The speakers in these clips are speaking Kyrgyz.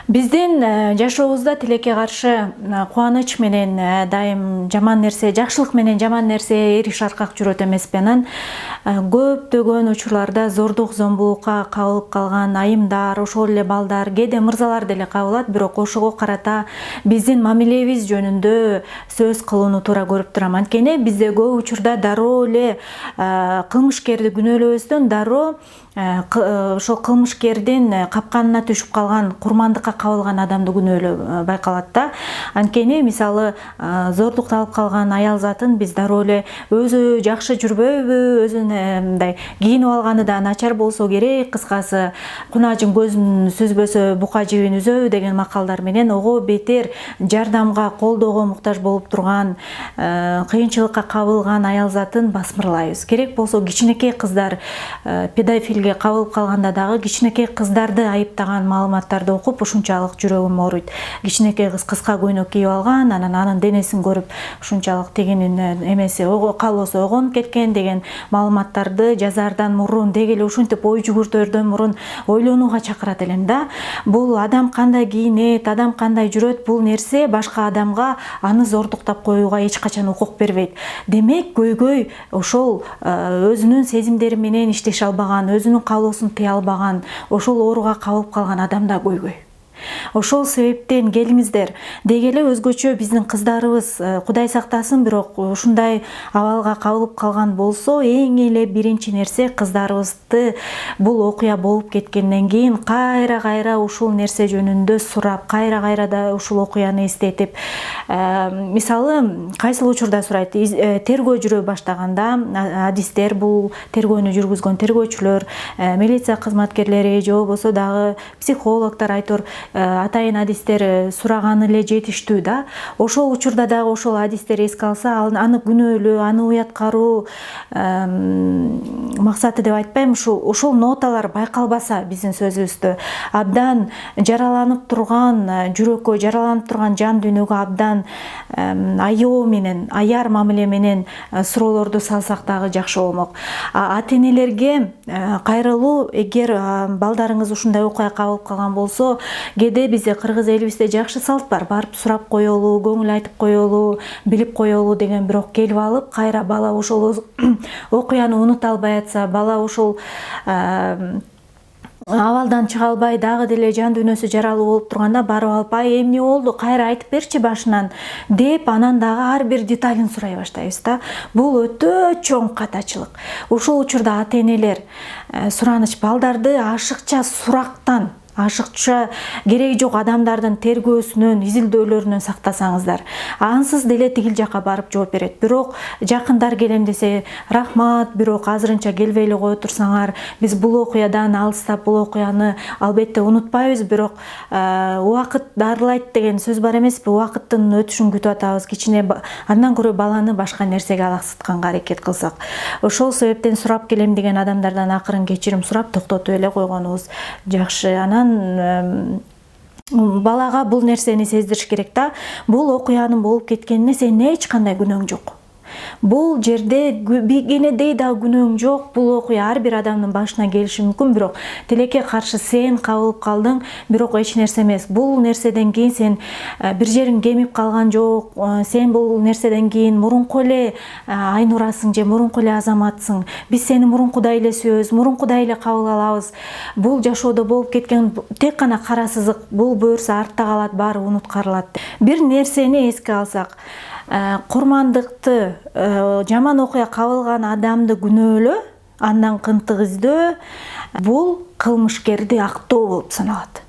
Биздин жашообузда тилекке каршы кубаныч менен дайым жаман нерсе, жакшылык менен жаман нерсе эриш аркак жүрөт эмеспи. Анан көптөгөн учурларда зордук зомбулукка кабылып калган айымдар, ошол эле балдар, кээде мырзалар деле кабылат, бирок ошого карата биздин мамилебиз жөнүндө сөз кылууну туура көрүп турам. Анткени бизде көп учурда дароо эле кылмышкерди күнөөлөбөстөн дароо ошол кылмышкердин капканына түшүп калган, курмандыкка кабылган адамды күнөөлөө байкалат да. Анткени мисалы зордукта алып калган аял затын биз дароо эле өзү жакшы жүрбөйбү, өзүн мындай кийинип алганы да начар болсо керек, кыскасы кунажын көзүн сүзбөсө бука жибин үзөбү деген макалдар менен ого бетер жардамга, колдоого муктаж болуп турган, кыйынчылыкка кабылган аял затын басмырлайбыз. Керек болсо кичинекей кыздар педофилге кабылып калганда дагы кичинекей кыздарды айыптаган маалыматтарды окуп ушунчалык жүрөгүм ооруйт. Кичинекей кыз кыска көйнөк кийип алган, анан анын денесин көрүп ушунчалык тегинин эмеси калоосу ойгонуп кеткен деген маалыматтарды жазаардан мурун, деги эле ушинтип ой жүгүртөрдөн мурун ойлонууга чакырат элем да. Бул адам кандай кийинет, адам кандай жүрөт, бул нерсе башка адамга аны зордуктап коюуга эч качан укук бербейт. Демек көйгөй ошол өзүнүн сезимдери менен иштеше албаган, өзүнүн каалоосун тыя албаган, ошол ооруга кабылып калган адамда көйгөй. Ошол себептен келиңиздер, деги эле өзгөчө биздин кыздарыбыз, Кудай сактасын, бирок ушундай абалга кабылып калган болсо, эң эле биринчи нерсе кыздарыбызды бул окуя болуп кеткенден кийин кайра ушул нерсе жөнүндө сурап, кайра да ушул окуяны эстетип, мисалы кайсыл учурда сурайт, тергөө жүрө баштаганда адистер, бул тергөөнү жүргүзгөн тергөөчүлөр, милиция кызматкерлери же болбосо дагы психологдор айтор атайын адистер сураганы эле жетиштүү да. Ошол учурда дагы ошол адистер эске алса, аны күнөөлөө, аны уяткаруу максаты деп айтпайм, ошол ноталар байкалбаса биздин сөзүбүздө, абдан жараланып турган жүрөккө, жараланып турган жан дүйнөгө абдан аябоо менен, аяр мамиле менен суроолорду салсак дагы жакшы болмок. Ата-энелерге кайрылуу, эгер балдарыңыз ушундай окуя кабылып калган болсо, кээде бизде кыргыз элибизде жакшы салт бар, барып сурап коелу, көңүл айтып коелу, билип коелу деген, бирок келип алып кайра бала ошол окуяны унута албай атса, бала ошол абалдан чыга албай дагы деле жан дүйнөсү жаралуу болуп турганда барып алып, эмне болду, кайра айтып берчи башынан деп, анан дагы ар бир деталин сурай баштайбыз да. Бул өтө чоң катачылык. Ошол учурда ата-энелер сураныч, балдарды ашыкча сурактан, ашыкча кереги жок адамдардын тергөөсүнөн, изилдөөлөрүнөн сактасаңыздар, ансыз деле тигил жака барып жооп берет. Бирок жакындар келем десе, рахмат, бирок азырынча келбей эле кое турсаңар, биз бул окуядан алыстап, бул окуяны албетте унутпайбыз, бирок убакыт дарылайт деген сөз бар эмеспи? Убакыттын өтүшүн күтүп атабыз, кичине андан көрө баланы башка нерсеге алаксытканга аракет кылсак. Ошол себептен сурап келем деген адамдардан акырын кечирим сурап токтотуп эле койгонубуз жакшы. Анан балага бул нерсени сездириш керек да. Бул окуянын болуп кеткенине сенин эч кандай күнөөң жок. Бул жерде кенедей да күнөөң жок. Бул окуя ар бир адамдын башына келиши мүмкүн, бирок тилекке каршы сен кабылып калдың, бирок эч нерсе эмес. Бул нерседен кийин сен бир жериң кемип калган жок. Сен бул нерседен кийин мурунку эле Айнурасың же мурунку эле азаматсың. Биз сени мурункудай эле сүйөбүз, мурункудай эле кабыл алабыз. Бул жашоодо болуп кеткен тек гана кара сызык. Бул буюрса артта калат, баары унуткарылат. Бир нерсени эске алсак, курмандыкты, жаман окуя кабылган адамды күнөөлөө, андан кынтык издөө, бул кылмышкерди актоо болуп саналат.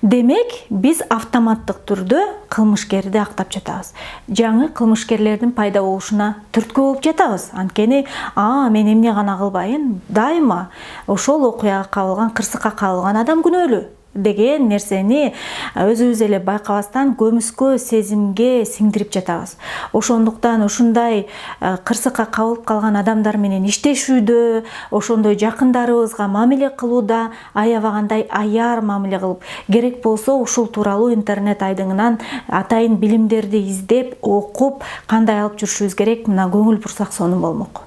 Демек, биз автоматтык түрдө кылмышкерди актап жатабыз. Жаңы кылмышкерлердин пайда болушуна түрткү болуп жатабыз. Анткени, мен эмне гана кылбайын, дайыма ошол окуяга кабылган, кырсыкка кабылган адам күнөөлүү деген нерсени өзүбүз эле байкабастан көмүскө сезимге сиңдирип жатабыз. Ошондуктан ушундай кырсыкка кабылып калган адамдар менен иштешүүдө, ошондой жакындарыбызга мамиле кылууда аябагандай аяр мамиле кылып, керек болсо ушул тууралуу интернет айдыңынан атайын билимдерди издеп, окуп, кандай алып жүрүшүбүз керек, мына көңүл бурсак сонун болмок.